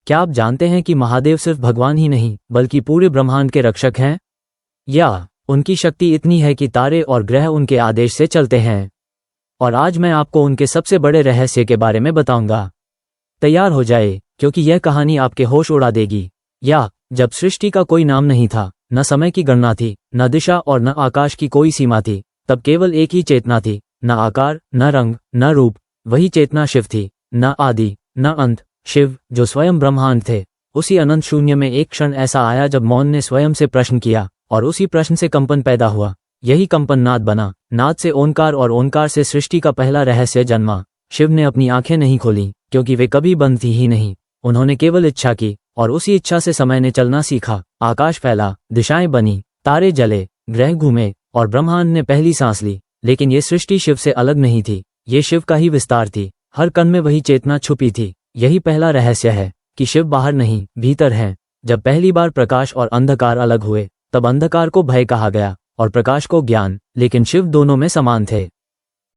क्या आप जानते हैं कि महादेव सिर्फ भगवान ही नहीं बल्कि पूरे ब्रह्मांड के रक्षक हैं? या उनकी शक्ति इतनी है कि तारे और ग्रह उनके आदेश से चलते हैं। और आज मैं आपको उनके सबसे बड़े रहस्य के बारे में बताऊंगा। तैयार हो जाए, क्योंकि यह कहानी आपके होश उड़ा देगी। या जब सृष्टि का कोई नाम नहीं था, न समय की गणना थी, न दिशा और न आकाश की कोई सीमा थी, तब केवल एक ही चेतना थी, न आकार, न रंग, न रूप। वही चेतना शिव थी, न आदि न अंत। शिव जो स्वयं ब्रह्मांड थे। उसी अनंत शून्य में एक क्षण ऐसा आया जब मौन ने स्वयं से प्रश्न किया, और उसी प्रश्न से कंपन पैदा हुआ। यही कंपन नाद बना, नाद से ओंकार और ओंकार से सृष्टि का पहला रहस्य जन्मा। शिव ने अपनी आंखें नहीं खोली, क्योंकि वे कभी बंद थी ही नहीं। उन्होंने केवल इच्छा की, और उसी इच्छा से समय ने चलना सीखा। आकाश फैला, दिशाएं बनी, तारे जले, ग्रह घूमे, और ब्रह्मांड ने पहली सांस ली। लेकिन ये सृष्टि शिव से अलग नहीं थी, ये शिव का ही विस्तार थी। हर कण में वही चेतना छुपी थी। यही पहला रहस्य है कि शिव बाहर नहीं, भीतर हैं। जब पहली बार प्रकाश और अंधकार अलग हुए, तब अंधकार को भय कहा गया और प्रकाश को ज्ञान। लेकिन शिव दोनों में समान थे,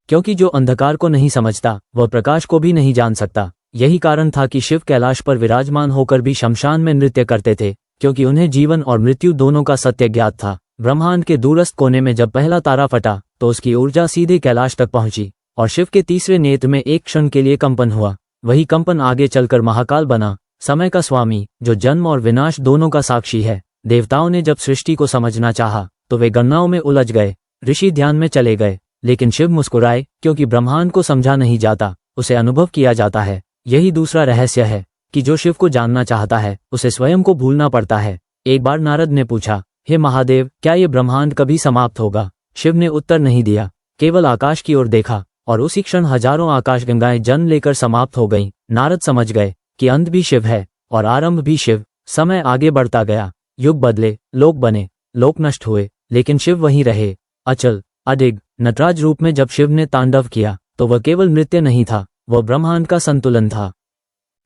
क्योंकि जो अंधकार को नहीं समझता वह प्रकाश को भी नहीं जान सकता। यही कारण था कि शिव कैलाश पर विराजमान होकर भी शमशान में नृत्य करते थे, क्योंकि उन्हें जीवन और मृत्यु दोनों का सत्य ज्ञात था। ब्रह्मांड के दूरस्थ कोने में जब पहला तारा फटा, तो उसकी ऊर्जा सीधे कैलाश तक पहुंची, और शिव के तीसरे नेत्र में एक क्षण के लिए कंपन हुआ। वही कंपन आगे चलकर महाकाल बना, समय का स्वामी, जो जन्म और विनाश दोनों का साक्षी है। देवताओं ने जब सृष्टि को समझना चाहा, तो वे गणनाओं में उलझ गए, ऋषि ध्यान में चले गए। लेकिन शिव मुस्कुराए, क्योंकि ब्रह्मांड को समझा नहीं जाता, उसे अनुभव किया जाता है। यही दूसरा रहस्य है कि जो शिव को जानना चाहता है, उसे स्वयं को भूलना पड़ता है। एक बार नारद ने पूछा, हे महादेव, क्या ये ब्रह्मांड कभी समाप्त होगा? शिव ने उत्तर नहीं दिया, केवल आकाश की ओर देखा, और उसी क्षण हजारों आकाशगंगाएं जन्म लेकर समाप्त हो गईं। नारद समझ गए कि अंत भी शिव है और आरंभ भी शिव। समय आगे बढ़ता गया, युग बदले, लोक बने, लोक नष्ट हुए, लेकिन शिव वहीं रहे, अचल, अडिग। नटराज रूप में जब शिव ने तांडव किया, तो वह केवल नृत्य नहीं था, वह ब्रह्मांड का संतुलन था।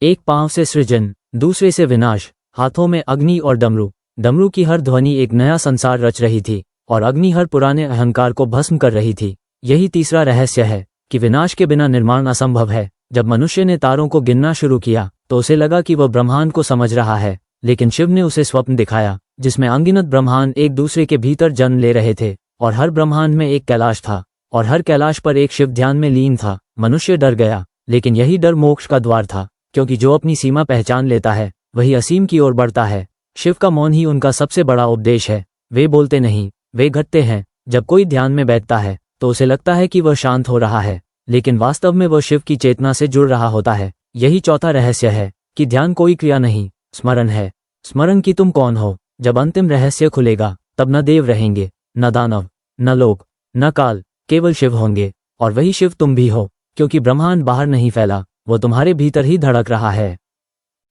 एक पांव से सृजन, दूसरे से विनाश, हाथों में अग्नि और डमरू। डमरू की हर ध्वनि एक नया संसार रच रही थी, और अग्नि हर पुराने अहंकार को भस्म कर रही थी। यही तीसरा रहस्य है कि विनाश के बिना निर्माण असंभव है। जब मनुष्य ने तारों को गिनना शुरू किया, तो उसे लगा कि वह ब्रह्मांड को समझ रहा है, लेकिन शिव ने उसे स्वप्न दिखाया, जिसमें अनगिनत ब्रह्मांड एक दूसरे के भीतर जन्म ले रहे थे, और हर ब्रह्मांड में एक कैलाश था, और हर कैलाश पर एक शिव ध्यान में लीन था। मनुष्य डर गया, लेकिन यही डर मोक्ष का द्वार था, क्योंकि जो अपनी सीमा पहचान लेता है, वही असीम की ओर बढ़ता है। शिव का मौन ही उनका सबसे बड़ा उपदेश है। वे बोलते नहीं, वे घटते हैं। जब कोई ध्यान में बैठता है, तो उसे लगता है कि वह शांत हो रहा है, लेकिन वास्तव में वह शिव की चेतना से जुड़ रहा होता है। यही चौथा रहस्य है कि ध्यान कोई क्रिया नहीं, स्मरण है। स्मरण कि तुम कौन हो। जब अंतिम रहस्य खुलेगा, तब न देव रहेंगे, न दानव, न लोक, न काल, केवल शिव होंगे। और वही शिव तुम भी हो, क्योंकि ब्रह्मांड बाहर नहीं फैला, वो तुम्हारे भीतर ही धड़क रहा है।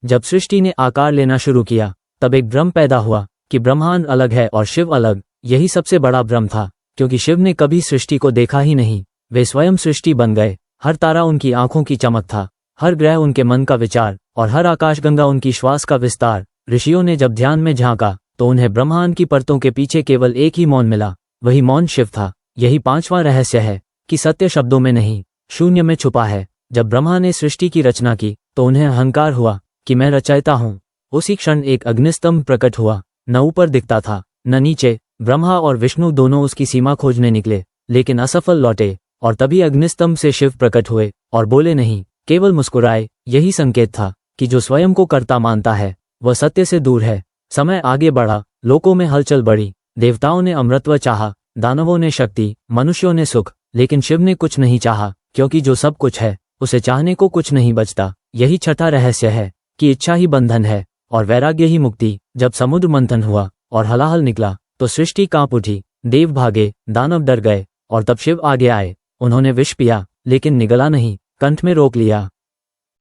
जब सृष्टि ने आकार लेना शुरू किया, तब एक भ्रम पैदा हुआ कि ब्रह्मांड अलग है और शिव अलग। यही सबसे बड़ा भ्रम था, क्योंकि शिव ने कभी सृष्टि को देखा ही नहीं। वे स्वयं सृष्टि बन गए। हर तारा उनकी आंखों की चमक था, हर ग्रह उनके मन का विचार, और हर आकाशगंगा उनकी श्वास का विस्तार। ऋषियों ने जब ध्यान में झांका, तो उन्हें ब्रह्मांड की परतों के पीछे केवल एक ही मौन मिला, वही मौन शिव था। यही पांचवां रहस्य है कि सत्य शब्दों में नहीं, शून्य में छुपा है। जब ब्रह्मा ने सृष्टि की रचना की, तो उन्हें अहंकार हुआ कि मैं रचयिता हूँ। उसी क्षण एक अग्निस्तंभ प्रकट हुआ, न ऊपर दिखता था, न नीचे। ब्रह्मा और विष्णु दोनों उसकी सीमा खोजने निकले, लेकिन असफल लौटे। और तभी अग्निस्तंभ से शिव प्रकट हुए, और बोले नहीं, केवल मुस्कुराए। यही संकेत था कि जो स्वयं को कर्ता मानता है, वह सत्य से दूर है। समय आगे बढ़ा, लोकों में हलचल बढ़ी। देवताओं ने अमृतत्व चाहा, दानवों ने शक्ति, मनुष्यों ने सुख, लेकिन शिव ने कुछ नहीं चाहा, क्योंकि जो सब कुछ है, उसे चाहने को कुछ नहीं बचता। यही छठा रहस्य है कि इच्छा ही बंधन है और वैराग्य ही मुक्ति। जब समुद्र मंथन हुआ और हलाहल निकला, तो सृष्टि कांप उठी, देव भागे, दानव डर गए, और तब शिव आगे आए। उन्होंने विष पिया, लेकिन निगला नहीं, कंठ में रोक लिया।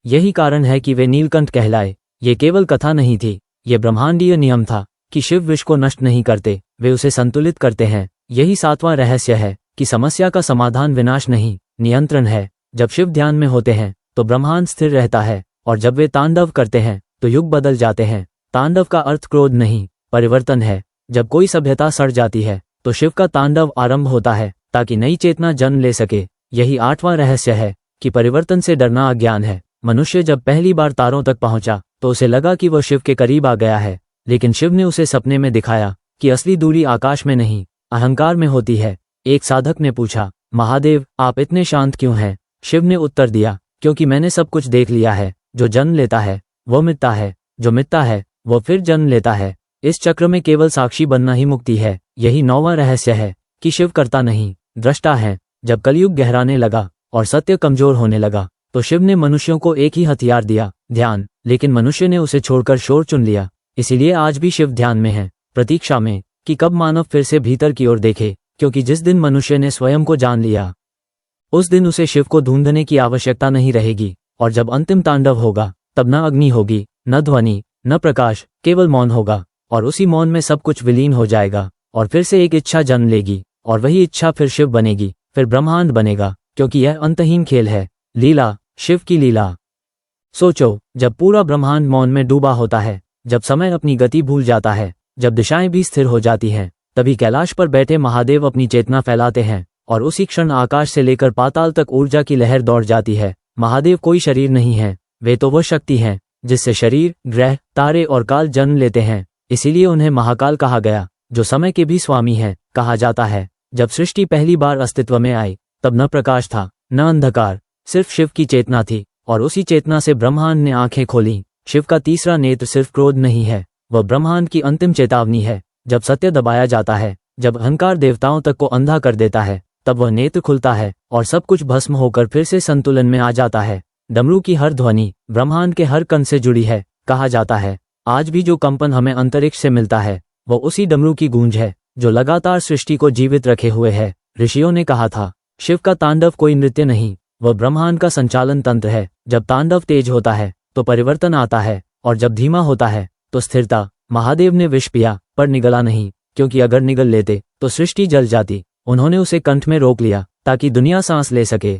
यही कारण है कि वे नीलकंठ कहलाए। ये केवल कथा नहीं थी, ये ब्रह्मांडीय नियम था कि शिव विष को नष्ट नहीं करते, वे उसे संतुलित करते हैं। यही सातवां रहस्य है कि समस्या का समाधान विनाश नहीं, नियंत्रण है। जब शिव ध्यान में होते हैं, तो ब्रह्मांड स्थिर रहता है, और जब वे तांडव करते हैं, तो युग बदल जाते हैं। तांडव का अर्थ क्रोध नहीं, परिवर्तन है। जब कोई सभ्यता सड़ जाती है, तो शिव का तांडव आरंभ होता है, ताकि नई चेतना जन्म ले सके। यही आठवां रहस्य है कि परिवर्तन से डरना अज्ञान है। मनुष्य जब पहली बार तारों तक पहुंचा, तो उसे लगा कि वह शिव के करीब आ गया है, लेकिन शिव ने उसे सपने में दिखाया कि असली दूरी आकाश में नहीं, अहंकार में होती है। एक साधक ने पूछा, महादेव आप इतने शांत क्यों हैं? शिव ने उत्तर दिया, क्योंकि मैंने सब कुछ देख लिया है। जो जन्म लेता है वो मिटता है, जो मिटता है वो फिर जन्म लेता है। इस चक्र में केवल साक्षी बनना ही मुक्ति है। यही 9वां रहस्य है कि शिव करता नहीं, दृष्टा है। जब कलयुग गहराने लगा और सत्य कमजोर होने लगा तो शिव ने मनुष्यों को एक ही हथियार दिया, ध्यान, लेकिन मनुष्य ने उसे छोड़कर शोर चुन लिया। इसीलिए आज भी शिव ध्यान में है, प्रतीक्षा में कि कब मानव फिर से भीतर की ओर देखे, क्योंकि जिस दिन मनुष्य ने स्वयं को जान लिया उस दिन उसे शिव को ढूंढने की आवश्यकता नहीं रहेगी। और जब अंतिम तांडव होगा तब न अग्नि होगी, न ध्वनि, न प्रकाश, केवल मौन होगा। और उसी मौन में सब कुछ विलीन हो जाएगा और फिर से एक इच्छा जन्म लेगी और वही इच्छा फिर शिव बनेगी, फिर ब्रह्मांड बनेगा, क्योंकि यह अंतहीन खेल है, लीला, शिव की लीला। सोचो, जब पूरा ब्रह्मांड मौन में डूबा होता है, जब समय अपनी गति भूल जाता है, जब दिशाएं भी स्थिर हो जाती हैं, तभी कैलाश पर बैठे महादेव अपनी चेतना फैलाते हैं और उसी क्षण आकाश से लेकर पाताल तक ऊर्जा की लहर दौड़ जाती है। महादेव कोई शरीर नहीं है, वे तो वह शक्ति हैं जिससे शरीर, ग्रह, तारे और काल जन्म लेते हैं। इसीलिए उन्हें महाकाल कहा गया, जो समय के भी स्वामी हैं। कहा जाता है जब सृष्टि पहली बार अस्तित्व में आई तब न प्रकाश था न अंधकार, सिर्फ शिव की चेतना थी और उसी चेतना से ब्रह्मांड ने आंखें खोली। शिव का तीसरा नेत्र सिर्फ क्रोध नहीं है, वह ब्रह्मांड की अंतिम चेतावनी है। जब सत्य दबाया जाता है, जब अहंकार देवताओं तक को अंधा कर देता है, तब वह नेत्र खुलता है और सब कुछ भस्म होकर फिर से संतुलन में आ जाता है। डमरू की हर ध्वनि ब्रह्मांड के हर कण से जुड़ी है। कहा जाता है आज भी जो कंपन हमें अंतरिक्ष से मिलता है वो उसी डमरू की गूंज है जो लगातार सृष्टि को जीवित रखे हुए है। ऋषियों ने कहा था शिव का तांडव कोई नृत्य नहीं, वह ब्रह्मांड का संचालन तंत्र है। जब तांडव तेज होता है तो परिवर्तन आता है और जब धीमा होता है तो स्थिरता। महादेव ने विष पिया पर निगला नहीं, क्योंकि अगर निगल लेते तो सृष्टि जल जाती। उन्होंने उसे कंठ में रोक लिया ताकि दुनिया सांस ले सके।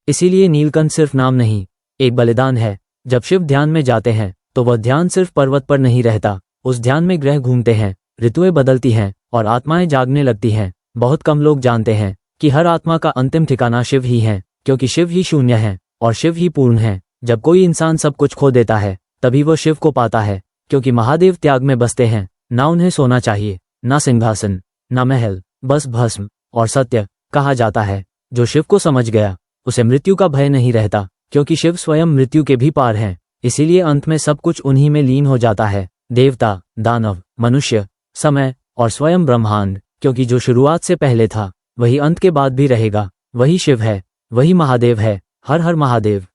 इसीलिए नीलकंठ सिर्फ नाम नहीं, एक बलिदान है। जब शिव ध्यान में जाते हैं तो वह ध्यान सिर्फ पर्वत पर नहीं रहता, उस ध्यान में ग्रह घूमते हैं, ऋतुएं बदलती हैं और आत्माएं जागने लगती हैं। बहुत कम लोग जानते हैं कि हर आत्मा का अंतिम ठिकाना शिव ही है, क्योंकि शिव ही शून्य है और शिव ही पूर्ण है। जब कोई इंसान सब कुछ खो देता है तभी वह शिव को पाता है, क्योंकि महादेव त्याग में बसते हैं। ना उन्हें सोना चाहिए, ना सिंहासन, ना महल, बस भस्म और सत्य। कहा जाता है जो शिव को समझ गया उसे मृत्यु का भय नहीं रहता, क्योंकि शिव स्वयं मृत्यु के भी पार हैं। इसीलिए अंत में सब कुछ उन्हीं में लीन हो जाता है, देवता, दानव, मनुष्य, समय और स्वयं ब्रह्मांड। क्योंकि जो शुरुआत से पहले था वही अंत के बाद भी रहेगा, वही शिव है, वही महादेव है। हर हर महादेव।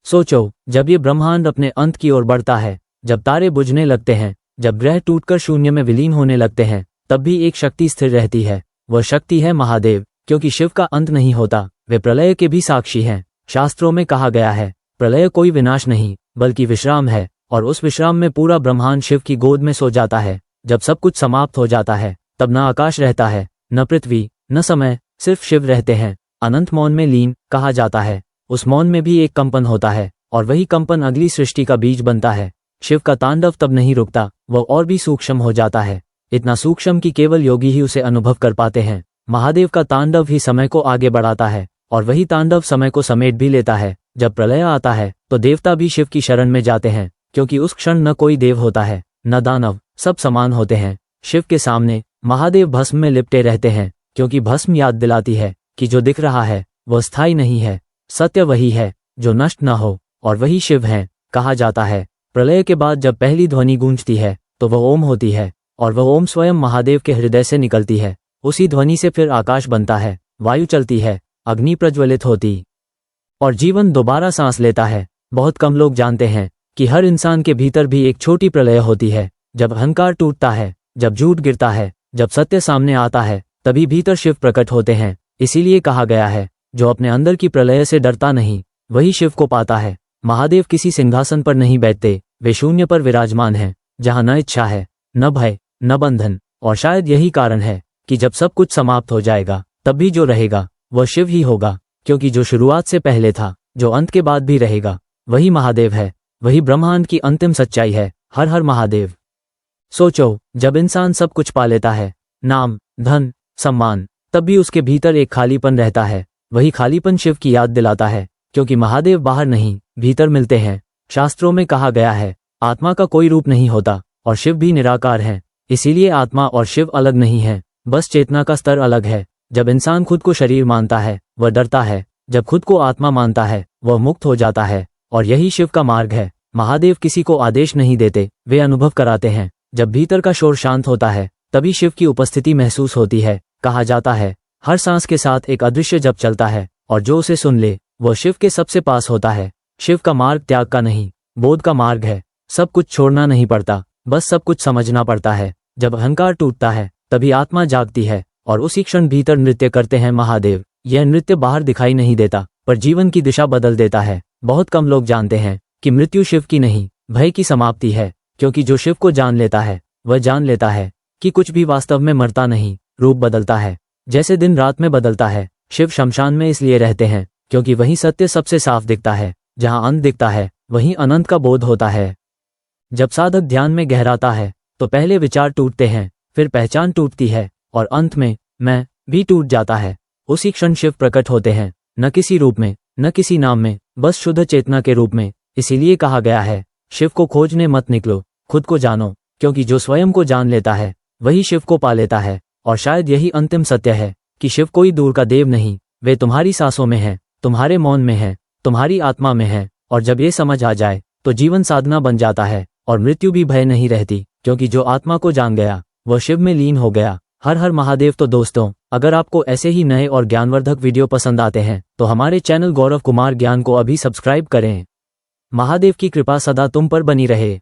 सोचो, जब ये ब्रह्मांड अपने अंत की ओर बढ़ता है, जब तारे बुझने लगते हैं, जब ग्रह टूटकर शून्य में विलीन होने लगते हैं, तब भी एक शक्ति स्थिर रहती है। वह शक्ति है महादेव, क्योंकि शिव का अंत नहीं होता, वे प्रलय के भी साक्षी हैं। शास्त्रों में कहा गया है प्रलय कोई विनाश नहीं बल्कि विश्राम है, और उस विश्राम में पूरा ब्रह्मांड शिव की गोद में सो जाता है। जब सब कुछ समाप्त हो जाता है तब न आकाश रहता है, न पृथ्वी, न समय, सिर्फ शिव रहते हैं, अनंत मौन में लीन। कहा जाता है उस मौन में भी एक कंपन होता है और वही कंपन अगली सृष्टि का बीज बनता है। शिव का तांडव तब नहीं रुकता, वह और भी सूक्ष्म हो जाता है, इतना सूक्ष्म कि केवल योगी ही उसे अनुभव कर पाते हैं। महादेव का तांडव ही समय को आगे बढ़ाता है और वही तांडव समय को समेट भी लेता है। जब प्रलय आता है तो देवता भी शिव की शरण में जाते हैं, क्योंकि उस क्षण न कोई देव होता है न दानव, सब समान होते हैं शिव के सामने। महादेव भस्म में लिपटे रहते हैं, क्योंकि भस्म याद दिलाती है कि जो दिख रहा है वह स्थायी नहीं है, सत्य वही है जो नष्ट न हो, और वही शिव है। कहा जाता है प्रलय के बाद जब पहली ध्वनि गूंजती है तो वह ओम होती है, और वह ओम स्वयं महादेव के हृदय से निकलती है। उसी ध्वनि से फिर आकाश बनता है, वायु चलती है, अग्नि प्रज्वलित होती और जीवन दोबारा सांस लेता है। बहुत कम लोग जानते हैं कि हर इंसान के भीतर भी एक छोटी प्रलय होती है। जब अहंकार टूटता है, जब झूठ गिरता है, जब सत्य सामने आता है, तभी भीतर शिव प्रकट होते हैं। इसीलिए कहा गया है जो अपने अंदर की प्रलय से डरता नहीं वही शिव को पाता है। महादेव किसी सिंहासन पर नहीं बैठते, वे शून्य पर विराजमान हैं, जहां न इच्छा है, न भय, न बंधन। और शायद यही कारण है कि जब सब कुछ समाप्त हो जाएगा तब भी जो रहेगा वह शिव ही होगा, क्योंकि जो शुरुआत से पहले था, जो अंत के बाद भी रहेगा, वही महादेव है, वही ब्रह्मांड की अंतिम सच्चाई है। हर हर महादेव। सोचो, जब इंसान सब कुछ पा लेता है, नाम, धन, सम्मान, तब भी उसके भीतर एक खालीपन रहता है। वही खालीपन शिव की याद दिलाता है, क्योंकि महादेव बाहर नहीं भीतर मिलते हैं। शास्त्रों में कहा गया है आत्मा का कोई रूप नहीं होता और शिव भी निराकार है। इसीलिए आत्मा और शिव अलग नहीं है, बस चेतना का स्तर अलग है। जब इंसान खुद को शरीर मानता है वह डरता है, जब खुद को आत्मा मानता है वह मुक्त हो जाता है, और यही शिव का मार्ग है। महादेव किसी को आदेश नहीं देते, वे अनुभव कराते हैं। जब भीतर का शोर शांत होता है तभी शिव की उपस्थिति महसूस होती है। कहा जाता है हर सांस के साथ एक अदृश्य जप चलता है और जो उसे सुन ले वह शिव के सबसे पास होता है। शिव का मार्ग त्याग का नहीं, बोध का मार्ग है। सब कुछ छोड़ना नहीं पड़ता, बस सब कुछ समझना पड़ता है। जब अहंकार टूटता है तभी आत्मा जागती है और उसी क्षण भीतर नृत्य करते हैं महादेव। यह नृत्य बाहर दिखाई नहीं देता पर जीवन की दिशा बदल देता है। बहुत कम लोग जानते हैं कि मृत्यु शिव की नहीं, भय की समाप्ति है, क्योंकि जो शिव को जान लेता है वह जान लेता है कि कुछ भी वास्तव में मरता नहीं, रूप बदलता है। जैसे दिन रात में बदलता है, शिव शमशान में इसलिए रहते हैं क्योंकि वहीं सत्य सबसे साफ दिखता है। जहां अंत दिखता है वहीं अनंत का बोध होता है। जब साधक ध्यान में गहराता है तो पहले विचार टूटते हैं, फिर पहचान टूटती है और अंत में मैं भी टूट जाता है। उसी क्षण शिव प्रकट होते हैं, न किसी रूप में, न किसी नाम में, बस शुद्ध चेतना के रूप में। इसीलिए कहा गया है शिव को खोजने मत निकलो, खुद को जानो, क्योंकि जो स्वयं को जान लेता है वही शिव को पा लेता है। और शायद यही अंतिम सत्य है कि शिव कोई दूर का देव नहीं, वे तुम्हारी सांसों में हैं, तुम्हारे मौन में हैं, तुम्हारी आत्मा में हैं। और जब ये समझ आ जाए तो जीवन साधना बन जाता है और मृत्यु भी भय नहीं रहती, क्योंकि जो आत्मा को जान गया वह शिव में लीन हो गया। हर हर महादेव। तो दोस्तों, अगर आपको ऐसे ही नए और ज्ञानवर्धक वीडियो पसंद आते हैं तो हमारे चैनल गौरव कुमार ज्ञान को अभी सब्सक्राइब करें। महादेव की कृपा सदा तुम पर बनी रहे।